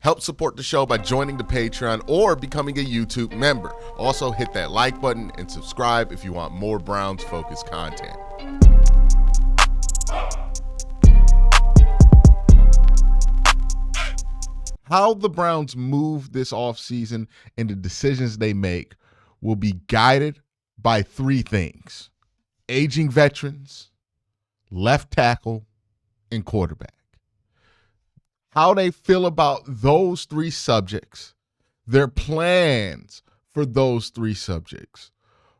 Help support the show by joining the Patreon or becoming a YouTube member. Also, hit that like button and subscribe if you want more Browns-focused content. How the Browns move this offseason and the decisions they make will be guided by three things: aging veterans, left tackle, and quarterback. How they feel about those three subjects, their plans for those three subjects,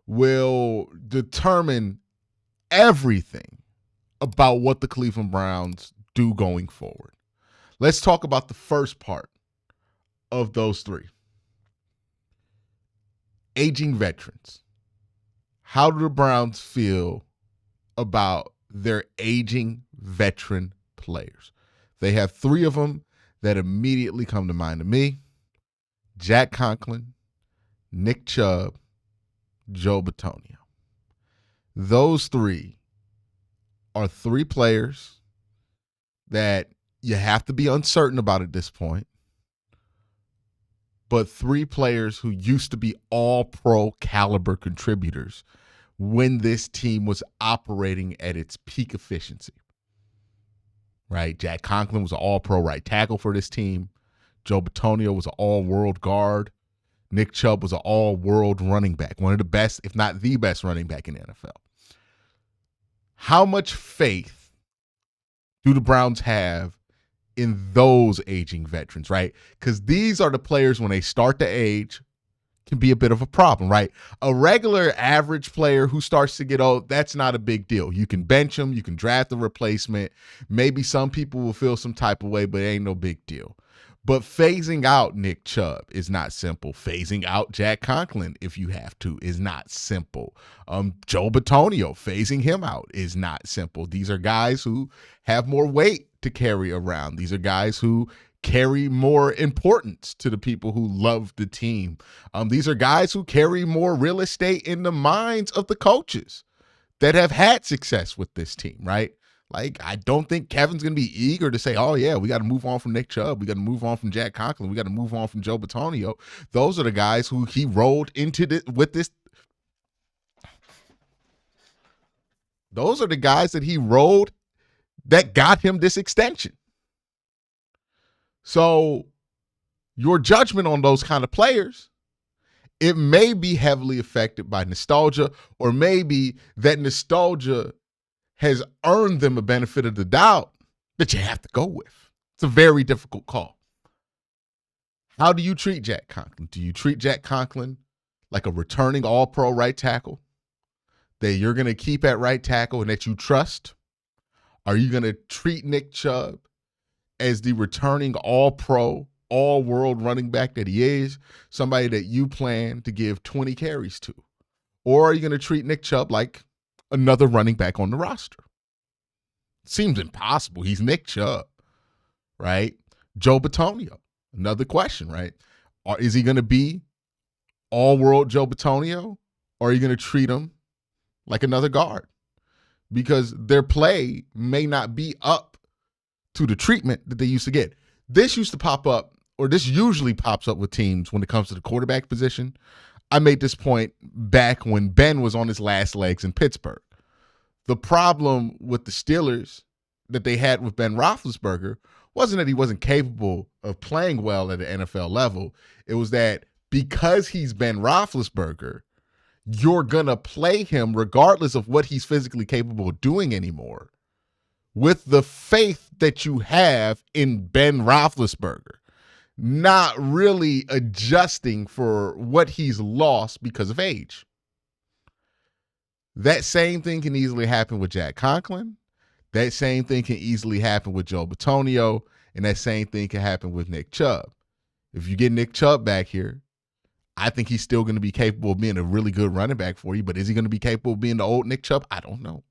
will determine everything about what the Cleveland Browns do going forward. Let's talk about the first part of those three. Aging veterans. How do the Browns feel about their aging veteran players? They have three of them that immediately come to mind to me: Jack Conklin, Nick Chubb, Joe Bitonio. Those three are three players that you have to be uncertain about at this point, but three players who used to be all-pro caliber contributors when this team was operating at its peak efficiency. Right? Jack Conklin was an all-pro right tackle for this team. Joe Bitonio was an all-world guard. Nick Chubb was an all-world running back, one of the best, if not the best running back in the NFL. How much faith do the Browns have in those aging veterans, right? Because these are the players, when they start to age, can be a bit of a problem, right? A regular average player who starts to get old, that's not a big deal. You can bench him, you can draft a replacement. Maybe some people will feel some type of way, but it ain't no big deal. But phasing out Nick Chubb is not simple. Phasing out Jack Conklin, if you have to, is not simple. Joe Bitonio, phasing him out is not simple. These are guys who have more weight to carry around. These are guys who carry more importance to the people who love the team. These are guys who carry more real estate in the minds of the coaches that have had success with this team, right? Like, I don't think Kevin's going to be eager to say, oh, yeah, we got to move on from Nick Chubb. We got to move on from Jack Conklin. We got to move on from Joe Bitonio. Those are the guys who he rolled into with this. Those are the guys that he rolled that got him this extension. So your judgment on those kind of players, it may be heavily affected by nostalgia, or maybe that nostalgia has earned them a benefit of the doubt that you have to go with. It's a very difficult call. How do you treat Jack Conklin? Do you treat Jack Conklin like a returning all-pro right tackle that you're going to keep at right tackle and that you trust? Are you going to treat Nick Chubb as the returning all-pro, all-world running back that he is, somebody that you plan to give 20 carries to? Or are you going to treat Nick Chubb like another running back on the roster? Seems impossible. He's Nick Chubb, right? Joe Bitonio, another question, right? Is he going to be all-world Joe Bitonio, or are you going to treat him like another guard? Because their play may not be up to the treatment that they used to get. This used to pop up, or this usually pops up with teams when it comes to the quarterback position. I made this point back when Ben was on his last legs in Pittsburgh. The problem with the Steelers that they had with Ben Roethlisberger wasn't that he wasn't capable of playing well at the NFL level. It was that because he's Ben Roethlisberger, you're going to play him regardless of what he's physically capable of doing anymore, with the faith that you have in Ben Roethlisberger, not really adjusting for what he's lost because of age. That same thing can easily happen with Jack Conklin. That same thing can easily happen with Joe Bitonio. And that same thing can happen with Nick Chubb. If you get Nick Chubb back here, I think he's still going to be capable of being a really good running back for you. But is he going to be capable of being the old Nick Chubb? I don't know.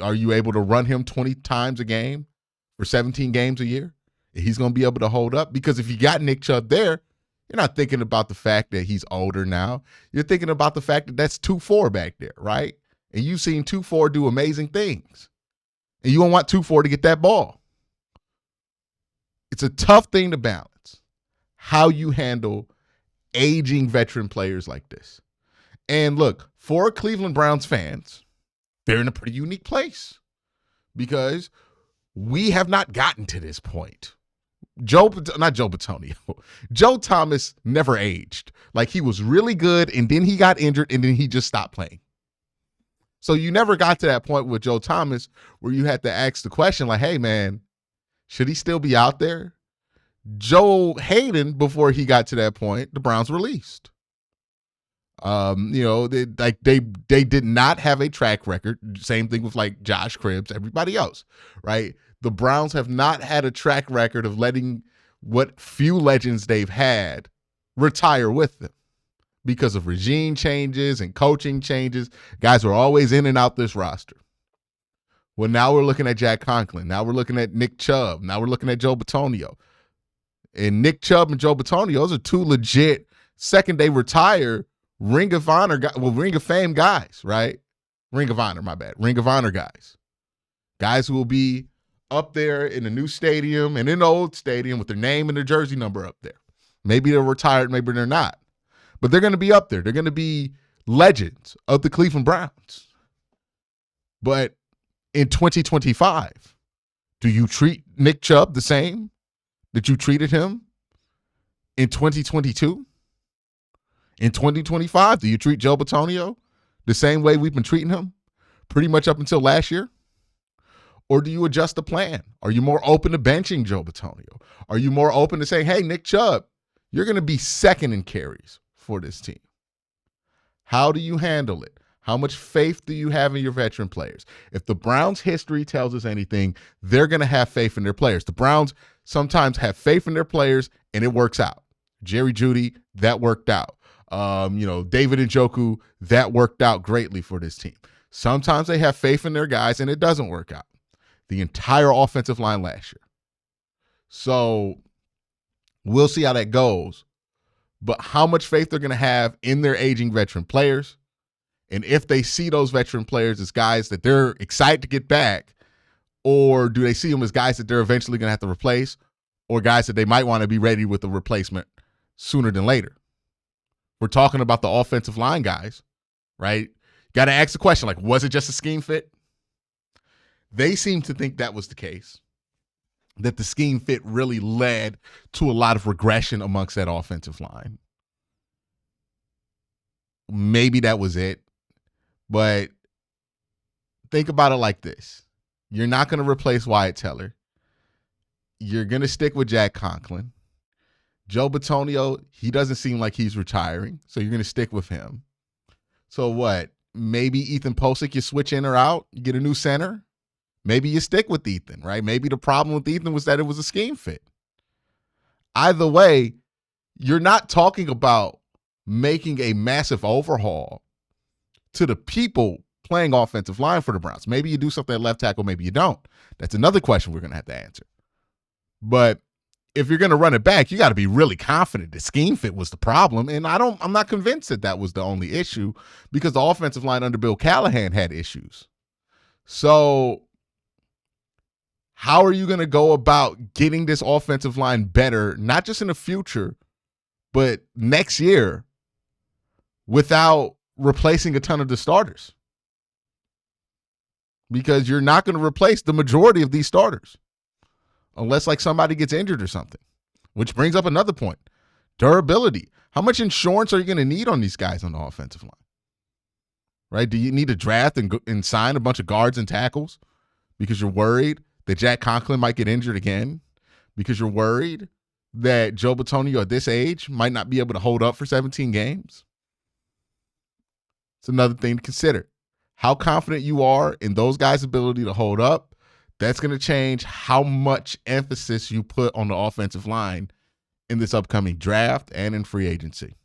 Are you able to run him 20 times a game for 17 games a year? He's going to be able to hold up? Because if you got Nick Chubb there, you're not thinking about the fact that he's older now. You're thinking about the fact that that's 2-4 back there, right? And you've seen 2-4 do amazing things. And you don't want 2-4 to get that ball. It's a tough thing to balance, how you handle aging veteran players like this. And look, for Cleveland Browns fans, they're in a pretty unique place because we have not gotten to this point. Joe Thomas never aged. Like, he was really good, and then he got injured, and then he just stopped playing. So you never got to that point with Joe Thomas where you had to ask the question, like, hey, man, should he still be out there? Joe Hayden, before he got to that point, the Browns released. They did not have a track record. Same thing with like Josh Cribbs, everybody else, right? The Browns have not had a track record of letting what few legends they've had retire with them because of regime changes and coaching changes. Guys were always in and out this roster. Well, now we're looking at Jack Conklin. Now we're looking at Nick Chubb. Now we're looking at Joe Bitonio. And Nick Chubb and Joe Bitonio, those are two legit second they retire Ring of Fame guys, right? Ring of Honor guys. Guys who will be up there in the new stadium and in the old stadium with their name and their jersey number up there. Maybe they're retired, maybe they're not. But they're going to be up there. They're going to be legends of the Cleveland Browns. But in 2025, do you treat Nick Chubb the same that you treated him in 2022? In 2025, do you treat Joe Bitonio the same way we've been treating him pretty much up until last year? Or do you adjust the plan? Are you more open to benching Joe Bitonio? Are you more open to saying, hey, Nick Chubb, you're going to be second in carries for this team? How do you handle it? How much faith do you have in your veteran players? If the Browns' history tells us anything, they're going to have faith in their players. The Browns sometimes have faith in their players, and it works out. Jerry Jeudy, that worked out. David Njoku, that worked out greatly for this team. Sometimes they have faith in their guys, and it doesn't work out. The entire offensive line last year. So we'll see how that goes. But how much faith they're going to have in their aging veteran players, and if they see those veteran players as guys that they're excited to get back, or do they see them as guys that they're eventually going to have to replace, or guys that they might want to be ready with a replacement sooner than later? We're talking about the offensive line guys, right? Got to ask the question, like, was it just a scheme fit? They seem to think that was the case, that the scheme fit really led to a lot of regression amongst that offensive line. Maybe that was it, but think about it like this. You're not going to replace Wyatt Teller. You're going to stick with Jack Conklin. Joe Bitonio, he doesn't seem like he's retiring, so you're going to stick with him. So what? Maybe Ethan Posick, you switch in or out, you get a new center. Maybe you stick with Ethan, right? Maybe the problem with Ethan was that it was a scheme fit. Either way, you're not talking about making a massive overhaul to the people playing offensive line for the Browns. Maybe you do something at left tackle, maybe you don't. That's another question we're going to have to answer. But if you're going to run it back, you got to be really confident the scheme fit was the problem. And I'm not convinced that was the only issue, because the offensive line under Bill Callahan had issues. So how are you going to go about getting this offensive line better, not just in the future, but next year, without replacing a ton of the starters? Because you're not going to replace the majority of these starters unless like somebody gets injured or something, which brings up another point. Durability. How much insurance are you going to need on these guys on the offensive line? Right? Do you need to draft and sign a bunch of guards and tackles because you're worried that Jack Conklin might get injured again? Because you're worried that Joe Bitonio at this age might not be able to hold up for 17 games? It's another thing to consider. How confident you are in those guys' ability to hold up, that's going to change how much emphasis you put on the offensive line in this upcoming draft and in free agency.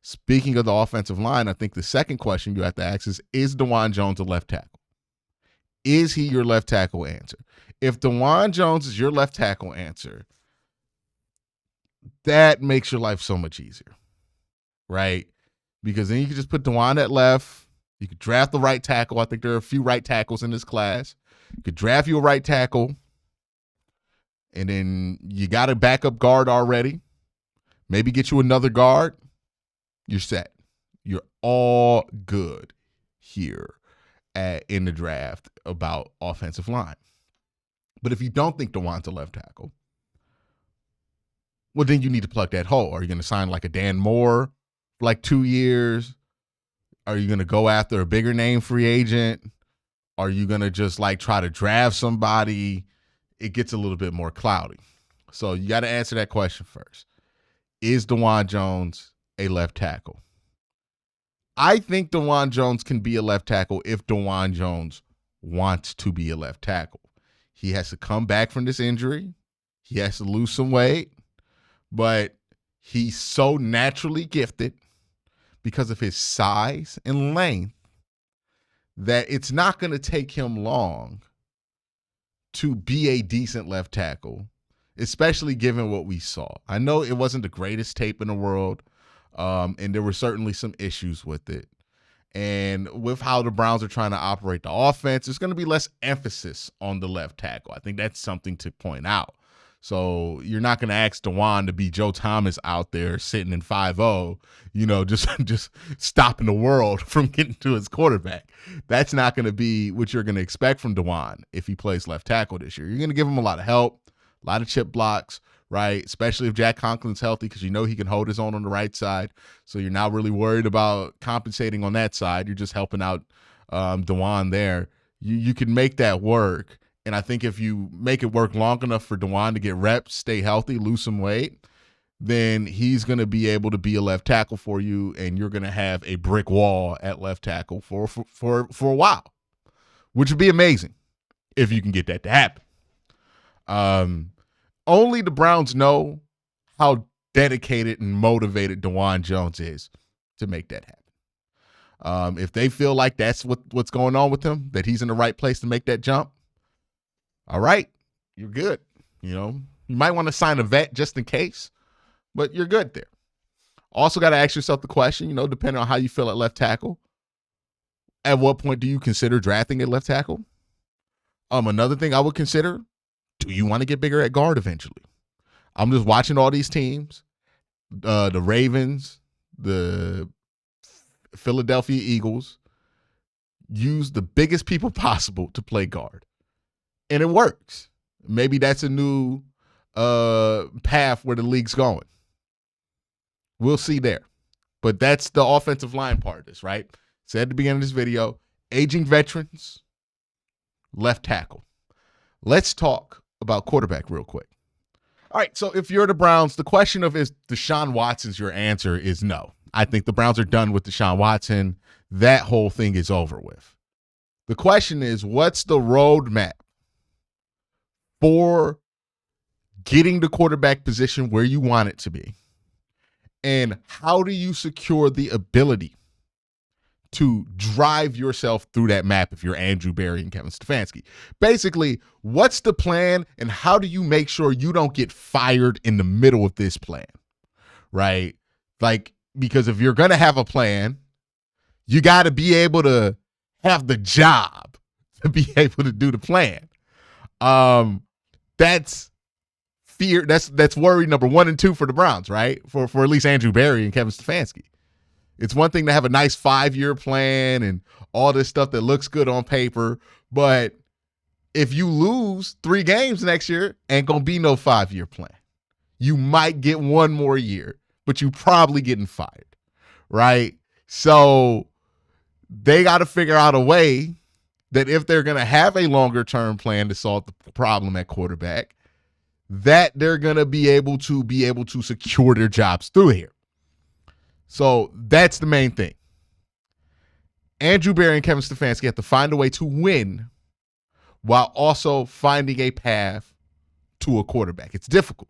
Speaking of the offensive line, I think the second question you have to ask is Dawand Jones a left tackle? Is he your left tackle answer? If Dawand Jones is your left tackle answer, that makes your life so much easier, right? Because then you can just put Dawand at left. You could draft the right tackle. I think there are a few right tackles in this class. You could draft you a right tackle, and then you got a backup guard already. Maybe get you another guard. You're set. You're all good here in the draft about offensive line. But if you don't think Dawand's a left tackle, well, then you need to plug that hole. Are you going to sign like a Dan Moore for like 2 years? Are you going to go after a bigger name free agent? Are you going to just like try to draft somebody? It gets a little bit more cloudy. So you got to answer that question first. Is Dawand Jones a left tackle? I think Dawand Jones can be a left tackle if Dawand Jones wants to be a left tackle. He has to come back from this injury. He has to lose some weight. But he's so naturally gifted because of his size and length that it's not going to take him long to be a decent left tackle, especially given what we saw. I know it wasn't the greatest tape in the world, and there were certainly some issues with it. And with how the Browns are trying to operate the offense, there's going to be less emphasis on the left tackle. I think that's something to point out. So you're not going to ask Dawand to be Joe Thomas out there sitting in 5-0, just stopping the world from getting to his quarterback. That's not going to be what you're going to expect from Dawand if he plays left tackle this year. You're going to give him a lot of help, a lot of chip blocks, right? Especially if Jack Conklin's healthy, because he can hold his own on the right side. So you're not really worried about compensating on that side. You're just helping out Dawand there. You can make that work. And I think if you make it work long enough for Dawand to get reps, stay healthy, lose some weight, then he's going to be able to be a left tackle for you, and you're going to have a brick wall at left tackle for a while, which would be amazing if you can get that to happen. Only the Browns know how dedicated and motivated Dawand Jones is to make that happen. If they feel like that's what's going on with him, that he's in the right place to make that jump, all right, you're good. You might want to sign a vet just in case, but you're good there. Also got to ask yourself the question, depending on how you feel at left tackle, at what point do you consider drafting at left tackle? Another thing I would consider, do you want to get bigger at guard eventually? I'm just watching all these teams, the Ravens, the Philadelphia Eagles, use the biggest people possible to play guard. And it works. Maybe that's a new path where the league's going. We'll see there. But that's the offensive line part of this, right? Said at the beginning of this video, aging veterans, left tackle. Let's talk about quarterback real quick. All right, so if you're the Browns, the question of is Deshaun Watson's your answer is no. I think the Browns are done with Deshaun Watson. That whole thing is over with. The question is, what's the roadmap for getting the quarterback position where you want it to be? And how do you secure the ability to drive yourself through that map if you're Andrew Berry and Kevin Stefanski? Basically, what's the plan and how do you make sure you don't get fired in the middle of this plan, right? Because if you're going to have a plan, you got to be able to have the job to be able to do the plan. That's fear. That's worry number 1 and 2 for the Browns, right? For at least Andrew Berry and Kevin Stefanski. It's one thing to have a nice 5-year plan and all this stuff that looks good on paper, but if you lose 3 games next year, ain't gonna be no 5-year plan. You might get 1 more year, but you probably getting fired, right? So they got to figure out a way that if they're going to have a longer term plan to solve the problem at quarterback, that they're going to be able to secure their jobs through here. So that's the main thing. Andrew Berry and Kevin Stefanski have to find a way to win while also finding a path to a quarterback. It's difficult.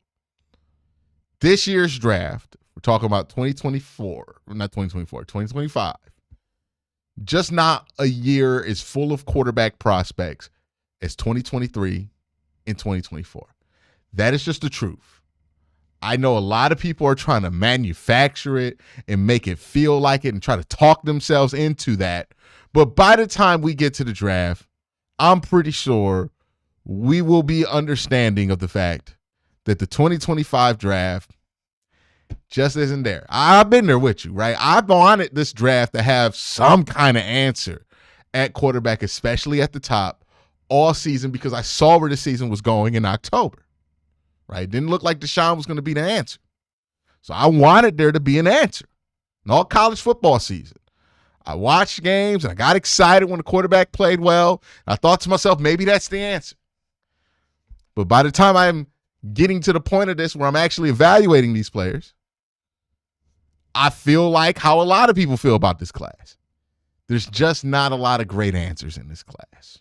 This year's draft, we're talking about 2025. Just not a year as full of quarterback prospects as 2023 and 2024. That is just the truth. I know a lot of people are trying to manufacture it and make it feel like it and try to talk themselves into that. But by the time we get to the draft, I'm pretty sure we will be understanding of the fact that the 2025 draft just isn't there. I've been there with you, right? I've wanted this draft to have some kind of answer at quarterback, especially at the top, all season, because I saw where the season was going in October, right? It didn't look like Deshaun was going to be the answer. So I wanted there to be an answer. And all college football season, I watched games and I got excited when the quarterback played well. I thought to myself, maybe that's the answer. But by the time I'm getting to the point of this where I'm actually evaluating these players, I feel like how a lot of people feel about this class. There's just not a lot of great answers in this class.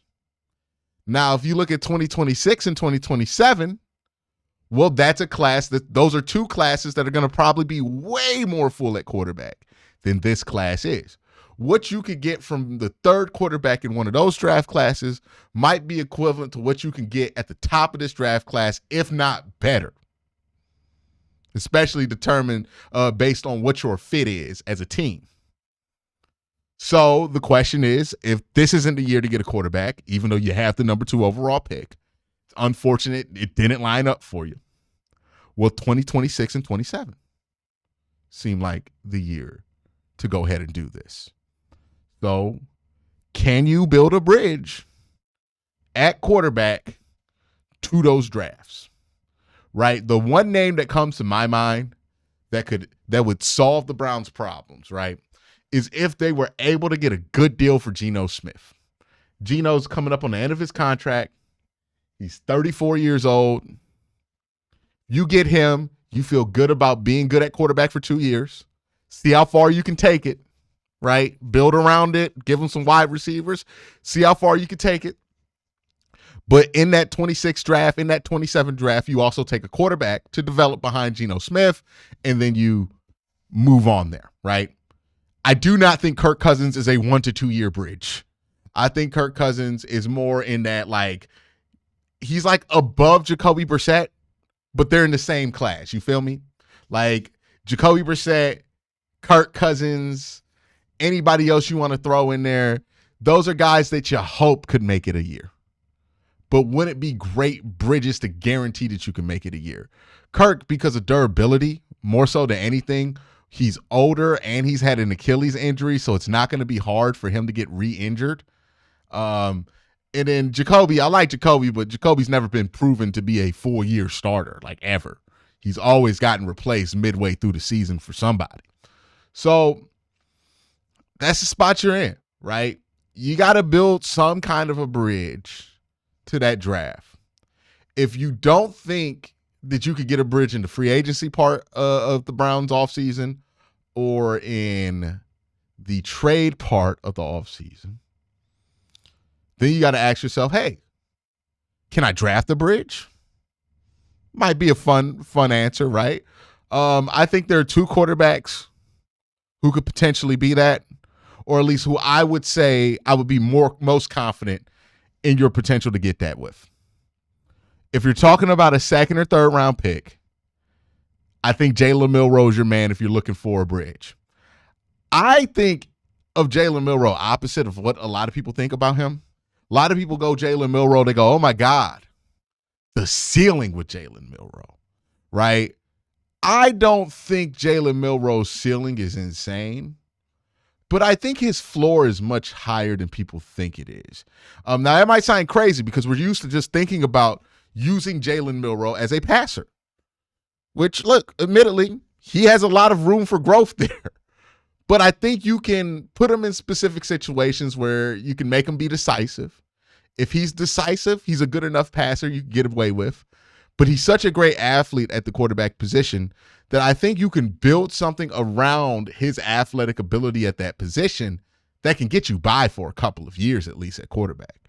Now, if you look at 2026 and 2027, well, that's a class those are two classes that are going to probably be way more full at quarterback than this class is. What you could get from the third quarterback in one of those draft classes might be equivalent to what you can get at the top of this draft class, if not better. Especially determined based on what your fit is as a team. So the question is, if this isn't the year to get a quarterback, even though you have the number 2 overall pick, it's unfortunate it didn't line up for you. Will 2026 and 27 seem like the year to go ahead and do this? So can you build a bridge at quarterback to those drafts? Right? The one name that comes to my mind that would solve the Browns' problems, right, is if they were able to get a good deal for Geno Smith. Geno's coming up on the end of his contract. He's 34 years old. You get him, you feel good about being good at quarterback for 2 years. See how far you can take it, right? Build around it, give him some wide receivers, see how far you can take it. But in that 26 draft, in that 27 draft, you also take a quarterback to develop behind Geno Smith, and then you move on there, right? I do not think Kirk Cousins is a 1 to 2 year bridge. I think Kirk Cousins is more in that, like, he's like above Jacoby Brissett, but they're in the same class. You feel me? Like Jacoby Brissett, Kirk Cousins, anybody else you want to throw in there, those are guys that you hope could make it a year. But wouldn't it be great bridges to guarantee that you can make it a year? Kirk, because of durability, more so than anything, he's older and he's had an Achilles injury, so it's not going to be hard for him to get re-injured. And then Jacoby, I like Jacoby, but Jacoby's never been proven to be a full-year starter, like ever. He's always gotten replaced midway through the season for somebody. So that's the spot you're in, right? You got to build some kind of a bridge to that draft. If you don't think that you could get a bridge in the free agency part of the Browns offseason or in the trade part of the offseason, then you got to ask yourself, hey, can I draft a bridge? Might be a fun answer, right? I think there are 2 quarterbacks who could potentially be that, or at least who I would say I would be most confident in your potential to get that with. If you're talking about a 2nd or 3rd round pick, I think Jalen Milroe's your man if you're looking for a bridge. I think of Jalen Milroe opposite of what a lot of people think about him. A lot of people go Jalen Milroe, they go, oh my God, the ceiling with Jalen Milroe, right? I don't think Jalen Milroe's ceiling is insane, but I think his floor is much higher than people think it is. Now, that might sound crazy because we're used to just thinking about using Jalen Milroe as a passer, which, look, admittedly, he has a lot of room for growth there. But I think you can put him in specific situations where you can make him be decisive. If he's decisive, he's a good enough passer you can get away with. But he's such a great athlete at the quarterback position that I think you can build something around his athletic ability at that position that can get you by for a couple of years at least at quarterback.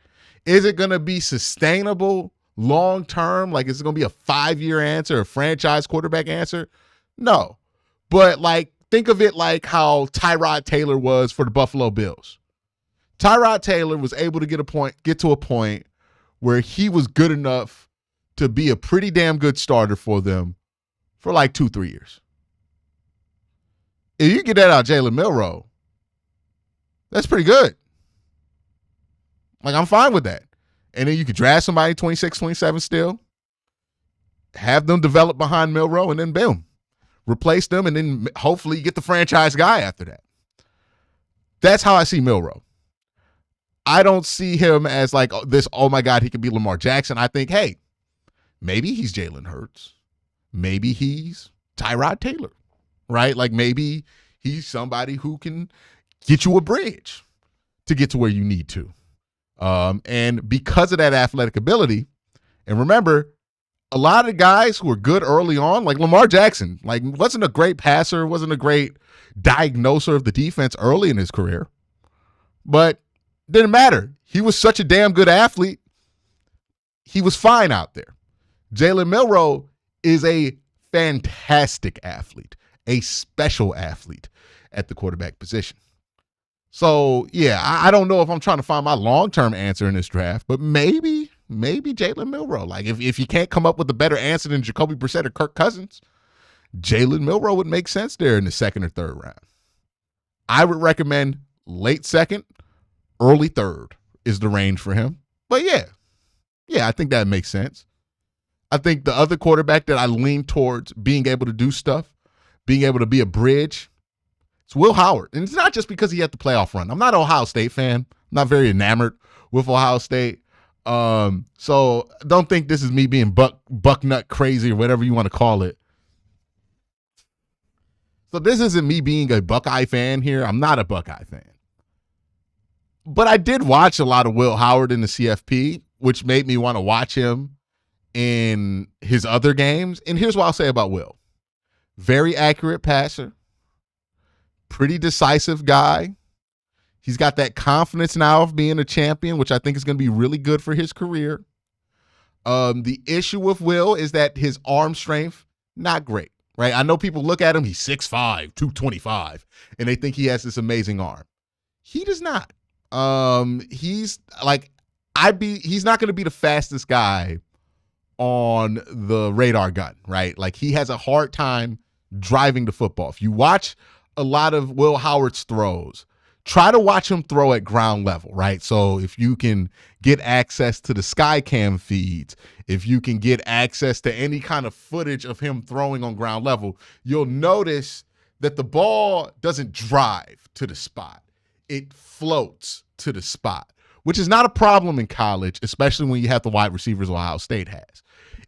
Is it going to be sustainable long-term? Like, is it going to be a 5-year answer, a franchise quarterback answer? No. But, like, think of it like how Tyrod Taylor was for the Buffalo Bills. Tyrod Taylor was able to get to a point where he was good enough to be a pretty damn good starter for them for like 2-3 years. If you get that out of Jalen Milroe, that's pretty good. Like, I'm fine with that. And then you could draft somebody 26, 27 still, have them develop behind Milroe, and then boom, replace them, and then hopefully you get the franchise guy after that. That's how I see Milroe. I don't see him as like this, oh my God, he could be Lamar Jackson. I think, hey, maybe he's Jalen Hurts. Maybe he's Tyrod Taylor, right? Like maybe he's somebody who can get you a bridge to get to where you need to. And because of that athletic ability, and remember, a lot of guys who were good early on, like Lamar Jackson, like wasn't a great passer, wasn't a great diagnoser of the defense early in his career, but didn't matter. He was such a damn good athlete. He was fine out there. Jalen Milroe is a fantastic athlete, a special athlete at the quarterback position. So, yeah, I don't know if I'm trying to find my long-term answer in this draft, but maybe Jalen Milroe. Like, if you can't come up with a better answer than Jacoby Brissett or Kirk Cousins, Jalen Milroe would make sense there in the second or third round. I would recommend late second, early third is the range for him. But, yeah, I think that makes sense. I think the other quarterback that I lean towards being able to do stuff, being able to be a bridge, it's Will Howard. And it's not just because he had the playoff run. I'm not an Ohio State fan. I'm not very enamored with Ohio State. So don't think this is me being bucknut crazy or whatever you want to call it. So this isn't me being a Buckeye fan here. I'm not a Buckeye fan. But I did watch a lot of Will Howard in the CFP, which made me want to watch him in his other games. And here's what I'll say about Will. Very accurate passer. Pretty decisive guy. He's got that confidence now of being a champion, which I think is going to be really good for his career. The issue with Will is that his arm strength, not great, right? I know people look at him, he's 6'5", 225, and they think he has this amazing arm. He does not. He's not going to be the fastest guy on the radar gun, right? Like he has a hard time driving the football. If you watch a lot of Will Howard's throws, try to watch him throw at ground level, right? So if you can get access to the Skycam feeds, if you can get access to any kind of footage of him throwing on ground level, you'll notice that the ball doesn't drive to the spot. It floats to the spot, which is not a problem in college, especially when you have the wide receivers Ohio State has.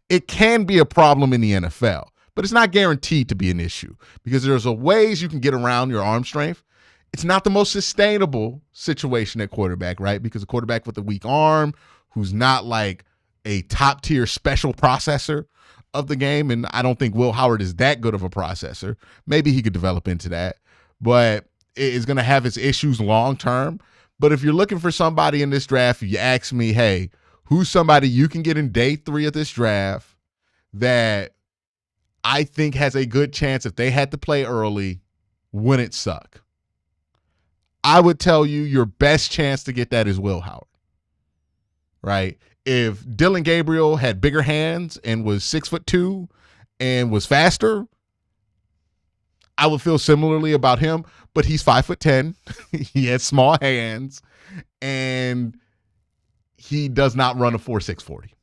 It can be a problem in the NFL, but it's not guaranteed to be an issue because there's ways you can get around your arm strength. It's not the most sustainable situation at quarterback, right? Because a quarterback with a weak arm who's not like a top-tier special processor of the game, and I don't think Will Howard is that good of a processor. Maybe he could develop into that, but it is going to have its issues long-term. But if you're looking for somebody in this draft, you ask me, hey, who's somebody you can get in day 3 of this draft that I think has a good chance if they had to play early, wouldn't suck? I would tell you your best chance to get that is Will Howard, right? If Dylan Gabriel had bigger hands and was 6'2" and was faster, I would feel similarly about him, but he's 5'10". He has small hands, and he does not run a 4.6 40,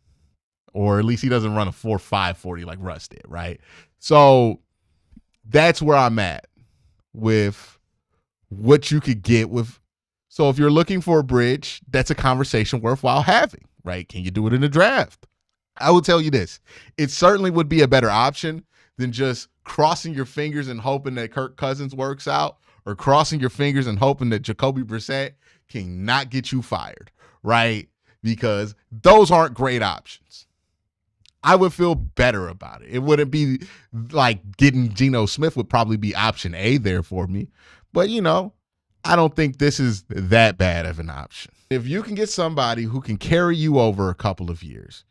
or at least he doesn't run a 4.5 40 like Russ did, right? So that's where I'm at with what you could get with. So if you're looking for a bridge, that's a conversation worthwhile having, right? Can you do it in the draft? I will tell you this. It certainly would be a better option than just crossing your fingers and hoping that Kirk Cousins works out, or crossing your fingers and hoping that Jacoby Brissett cannot get you fired, right? Because those aren't great options. I would feel better about it. It wouldn't be like getting Geno Smith would probably be option A there for me. But, I don't think this is that bad of an option. If you can get somebody who can carry you over a couple of years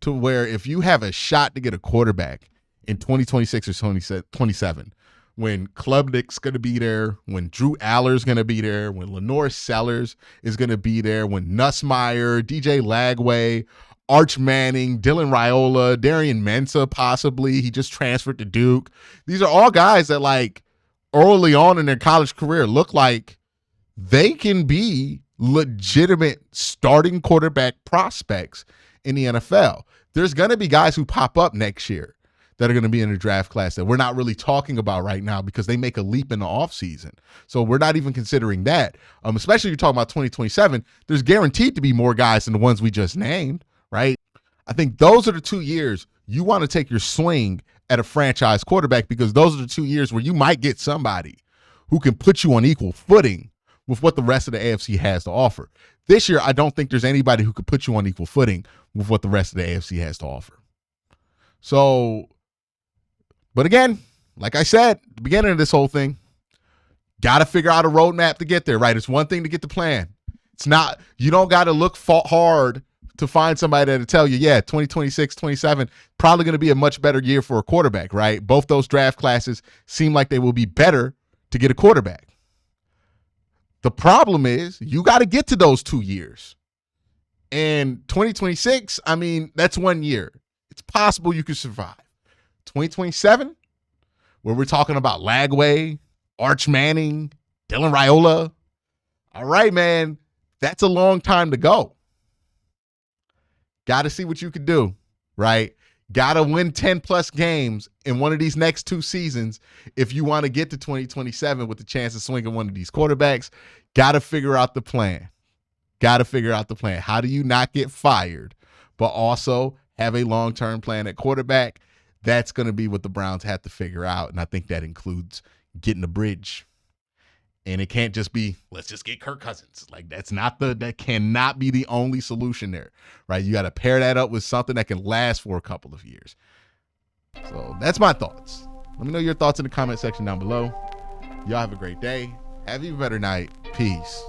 to where if you have a shot to get a quarterback in 2026 or 2027, when Klubnik's going to be there, when Drew Aller's going to be there, when Lenore Sellers is going to be there, when Nussmeier, DJ Lagway, Arch Manning, Dylan Raiola, Darian Mensah possibly, he just transferred to Duke. These are all guys that early on in their college career look like they can be legitimate starting quarterback prospects in the NFL. There's going to be guys who pop up next year that are going to be in the draft class that we're not really talking about right now because they make a leap in the offseason. So we're not even considering that. Especially if you're talking about 2027, there's guaranteed to be more guys than the ones we just named, right? I think those are the 2 years you want to take your swing at a franchise quarterback, because those are the 2 years where you might get somebody who can put you on equal footing with what the rest of the AFC has to offer. This year, I don't think there's anybody who could put you on equal footing with what the rest of the AFC has to offer. So, but again, like I said at the beginning of this whole thing, got to figure out a roadmap to get there, right? It's one thing to get the plan. It's not, you don't got to look hard to find somebody that'll tell you, yeah, 2026, 27, probably going to be a much better year for a quarterback, right? Both those draft classes seem like they will be better to get a quarterback. The problem is you got to get to those 2 years. And 2026, I mean, that's 1 year. It's possible you could survive. 2027, where we're talking about Lagway, Arch Manning, Dylan Raiola. All right, man, that's a long time to go. Got to see what you could do, right? Got to win 10-plus games in one of these next 2 seasons if you want to get to 2027 with the chance of swinging one of these quarterbacks. Got to figure out the plan. Got to figure out the plan. How do you not get fired, but also have a long-term plan at quarterback? That's going to be what the Browns have to figure out, and I think that includes getting a bridge. And it can't just be, let's just get Kirk Cousins. Like, that cannot be the only solution there, right? You got to pair that up with something that can last for a couple of years. So that's my thoughts. Let me know your thoughts in the comment section down below. Y'all have a great day. Have an even better night. Peace.